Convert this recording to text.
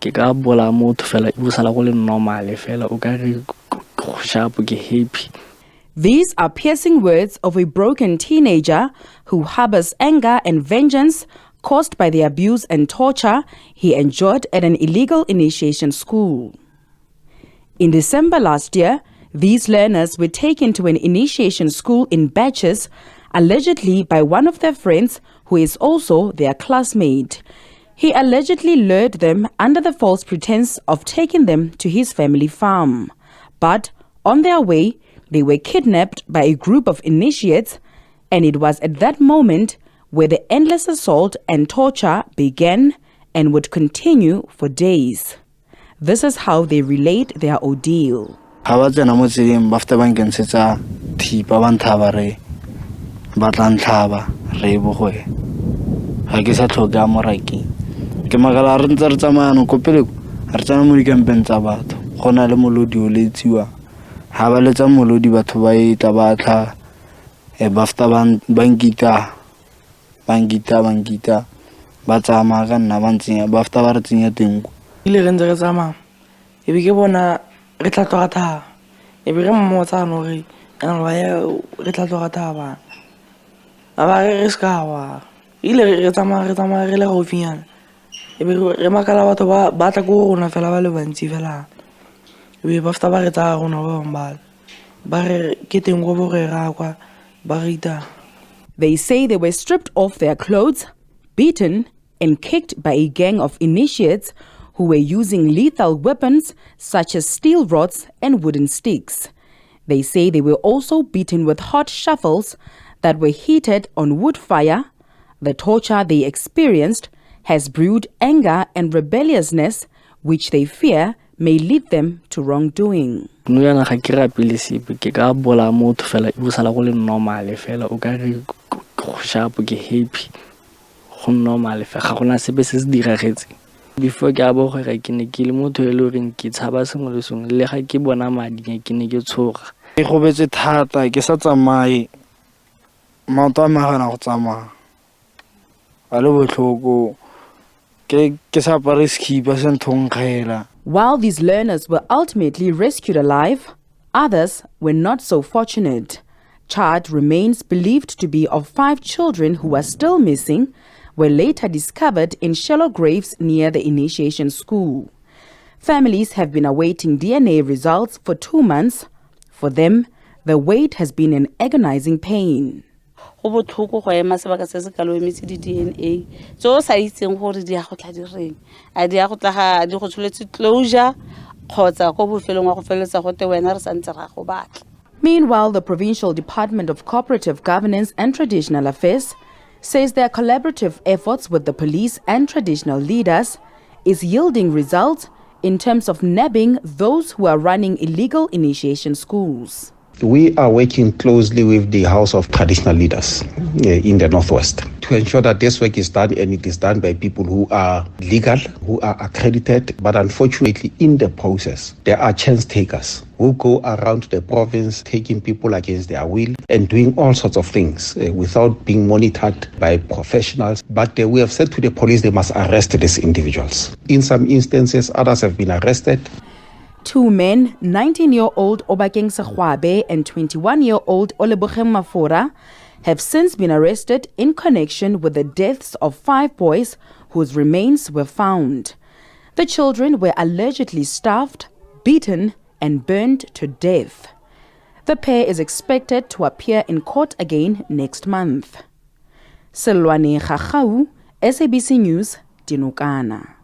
ke ka bola motho fela e busala go le normal fela o ka re go sharp ke happy. These are piercing words of a broken teenager who harbors anger and vengeance caused by the abuse and torture he endured at an illegal initiation school. In December last year, these learners were taken to an initiation school in batches, allegedly by one of their friends who is also their classmate. He allegedly lured them under the false pretense of taking them to his family farm. But on their way, they were kidnapped by a group of initiates, and it was at that moment where the endless assault and torture began and would continue for days. This is how they relate their ordeal. Bangita ba tsama ka nna ba ntsenya ba after ba re tsenya teng ile re ntse re tsama e be ke bona re tla tloga tha e be re mmotsa no re ana ba ya re tla tloga tha ba ba re ska wa ile re tsama re le gaufinyana e be re makala batho ba tla go rona fela ba le bantsi fela e be ba after ba re tsa rona ba re ke teng go bo re ra kwa ba re ita. They say they were stripped off their clothes, beaten, and kicked by a gang of initiates who were using lethal weapons such as steel rods and wooden sticks. They say they were also beaten with hot shovels that were heated on wood fire. The torture they experienced has brewed anger and rebelliousness, which they fear may lead them to wrongdoing. No yana ga ke rapile sepe ke ka bola motho fela e busala go le normal fela o ka re go sharp ke happy go normal fela ga gona sepe se se diragetse. Before ke a bo gore ke ne ke le motho e le reng ke tshaba sengwe le sengwe le ga ke bona madi ke ne ke tshoga. Ke go betse thata ke sa tsamaye maoto a magana go tsamaya a le botlhoko ke sa apare skipa se nthong kgaela. While these learners were ultimately rescued alive, others were not so fortunate. Charred remains believed to be of 5 children who are still missing were later discovered in shallow graves near the initiation school. Families have been awaiting DNA results for 2 months. For them, the wait has been an agonizing pain. Go botlhoko go ema sebaka se se kalo emise di DNA tso sa itseng gore di a go tla di reng a di a go tla ga di go tsholetse closure khotsa go bofelong wa go feletsa go te wena re santse ra go batla. Meanwhile, the Provincial Department of Cooperative Governance and Traditional Affairs says their collaborative efforts with the police and traditional leaders is yielding results in terms of nabbing those who are running illegal initiation schools. We are working closely with the House of Traditional Leaders in the Northwest to ensure that this work is done, and it is done by people who are legal, who are accredited. But unfortunately, in the process, there are chance takers who go around the province taking people against their will and doing all sorts of things without being monitored by professionals. But we have said to the police they must arrest these individuals. In some instances, others have been arrested. 2 men, 19-year-old Obakeng Sekhwabe and 21-year-old Olebogeng Mafora, have since been arrested in connection with the deaths of 5 boys whose remains were found. The children were allegedly starved, beaten, and burned to death. The pair is expected to appear in court again next month. Selwane Gagau, SABC News, Dinokana.